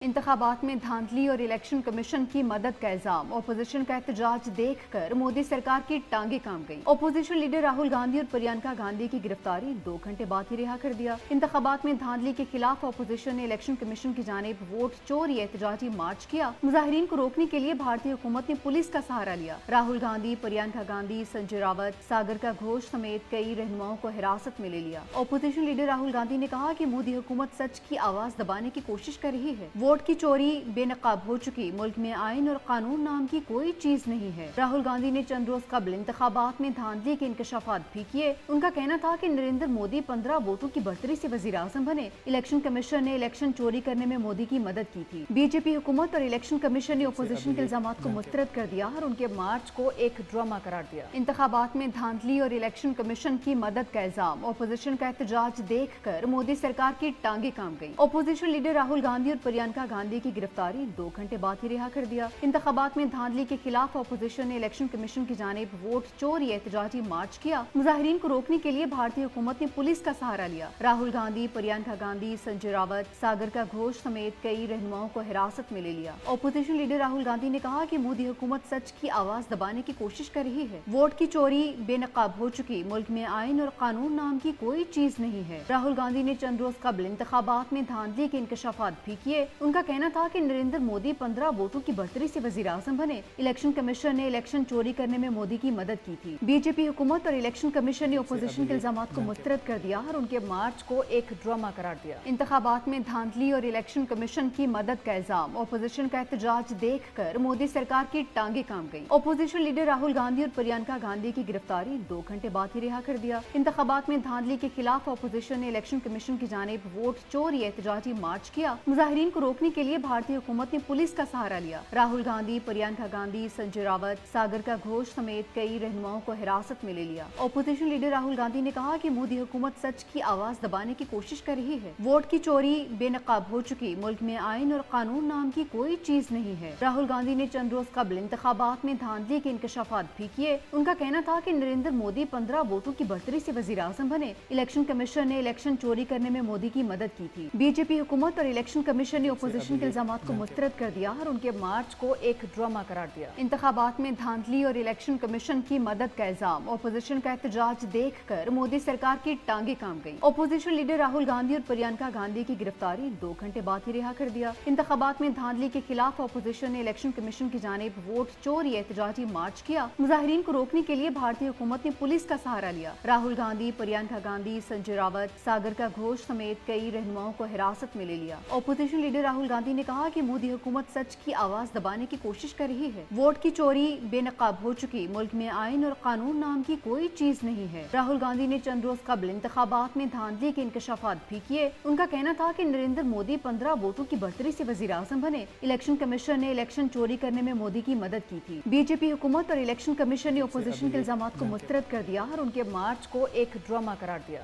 इंतखाबात में धांधली और इलेक्शन कमीशन की मदद का इल्जाम। अपोजिशन का एहतजाज देखकर मोदी सरकार की टांगे काम गई। अपोजिशन लीडर राहुल गांधी और प्रियंका गांधी की गिरफ्तारी 2 घंटे बाद ही रिहा कर दिया। इंतखाबात में धांधली के खिलाफ अपोजिशन ने इलेक्शन कमीशन की जानिब वोट चोरी एहतजाजी मार्च किया। मुजाहिरीन को रोकने के लिए भारतीय हुकूमत ने पुलिस का सहारा लिया। राहुल गांधी, प्रियंका गांधी, संजय रावत, सागर का घोष समेत कई रहनुमाओं को हिरासत में ले लिया। अपोजिशन लीडर राहुल गांधी ने कहा कि मोदी हुकूमत सच की आवाज दबाने की कोशिश कर रही है। वोट की चोरी बेनकाब हो चुकी, मुल्क में आइन और कानून नाम की कोई चीज नहीं है। राहुल गांधी ने चंद रोज कबल इंतखाबात में धांधली के इंकशाफात भी किए। उनका कहना था कि नरेंद्र मोदी 15 वोटों की बढ़तरी से वजीर आजम बने। इलेक्शन कमीशन ने इलेक्शन चोरी करने में मोदी की मदद की थी। बीजेपी हुकूमत और इलेक्शन कमीशन ने अपोजिशन के इल्जाम को मुस्तरद कर दिया और उनके मार्च को एक ड्रामा करार दिया। इंतखाबात में धांधली और इलेक्शन कमीशन की मदद का इल्जाम। अपोजिशन का एहतजाज देखकर मोदी सरकार की टांगे काम गई। अपोजिशन लीडर राहुल गांधी और प्रियंका गांधी की गिरफ्तारी 2 घंटे बाद ही रिहा कर दिया। इंतखाबात में धांधली के खिलाफ अपोजिशन ने इलेक्शन कमीशन की जानिब वोट चोरी एहतजाजी मार्च किया। मुजाहिरीन को रोकने के लिए भारतीय हुकूमत ने पुलिस का सहारा लिया। राहुल गांधी, प्रियंका गांधी, संजय रावत, सागर का घोष समेत कई रहनुमाओं को हिरासत में ले लिया। अपोजिशन लीडर राहुल गांधी ने कहा कि मोदी हुकूमत सच की आवाज दबाने की कोशिश कर रही है। वोट की चोरी बेनकाब हो चुकी, मुल्क में आइन और कानून नाम की कोई चीज नहीं है। राहुल गांधी ने चंद रोज कबल इंतखाबात में धांधली के इंकशाफात भी किए। उनका कहना था कि नरेंद्र मोदी 15 वोटों की बढ़तरी से वजीर आजम बने। इलेक्शन कमीशन ने इलेक्शन चोरी करने में मोदी की मदद की थी। बीजेपी हुकूमत और इलेक्शन कमीशन ने अपोजिशन के इल्जाम को मुस्तरद कर दिया और उनके मार्च को एक ड्रामा करार दिया। इंतखाबात में धांधली और इलेक्शन कमीशन की मदद का इल्जाम। अपोजिशन का एहतजाज देखकर मोदी सरकार की टांगे काम गई। अपोजिशन लीडर राहुल गांधी और प्रियंका गांधी की गिरफ्तारी 2 घंटे बाद ही रिहा कर दिया। इंतखाबात में धांधली के खिलाफ अपोजिशन ने इलेक्शन कमीशन की जानिब वोट चोरी एहतजाजी मार्च किया। मुजाहिरीन को रोकने के लिए भारतीय हुकूमत ने पुलिस का सहारा लिया। राहुल गांधी, प्रियंका गांधी, संजय रावत, सागर का घोष समेत कई रहनुमाओं को हिरासत में ले लिया। अपोजिशन लीडर राहुल गांधी ने कहा कि मोदी हुकूमत सच की आवाज दबाने की कोशिश कर रही है। वोट की चोरी बेनकाब हो चुकी, मुल्क में आइन और कानून नाम की कोई चीज नहीं है। राहुल गांधी ने चंद रोज कबल इंतखाबात में धांधली के इंकशाफात भी किए। उनका कहना था कि नरेंद्र मोदी 15 वोटों की बढ़तरी से वजीर आजम बने। इलेक्शन कमीशन ने इलेक्शन चोरी करने में मोदी की मदद की थी। बीजेपी हुकूमत और इलेक्शन कमीशन ने अपोजिशन के इल्जाम को मुस्तरद कर दिया और उनके मार्च को एक ड्रामा करार दिया। इंतखाबात में धांधली और इलेक्शन कमीशन की मदद का इल्जाम। अपोजिशन का एहतजाज देखकर मोदी सरकार की टांगे काम गई। अपोजिशन लीडर राहुल गांधी और प्रियंका गांधी की गिरफ्तारी 2 घंटे बाद ही रिहा कर दिया। इंतखाबात में धांधली के खिलाफ अपोजिशन ने इलेक्शन कमीशन की जानिब वोट चोरी एहतजाजी मार्च किया। मुजाहिरीन को रोकने के लिए भारतीय हुकूमत ने पुलिस का सहारा लिया। राहुल गांधी, प्रियंका गांधी, संजय रावत, सागर का घोष समेत कई रहनुमाओं को हिरासत में ले लिया। अपोजिशन लीडर राहुल गांधी ने कहा कि मोदी हुकूमत सच की आवाज दबाने की कोशिश कर रही है। वोट की चोरी बेनकाब हो चुकी, मुल्क में आइन और कानून नाम की कोई चीज नहीं है। राहुल गांधी ने चंद रोज कबल इंतखाबात में धांधली के इंकशाफात भी किए। उनका कहना था कि नरेंद्र मोदी 15 वोटों की बढ़तरी से वजीर आजम बने। इलेक्शन कमीशन ने इलेक्शन चोरी करने में मोदी की मदद की थी। बीजेपी हुकूमत और इलेक्शन कमीशन ने अपोजिशन के इल्जाम को मुस्तरद कर दिया और उनके मार्च को एक ड्रामा करार दिया।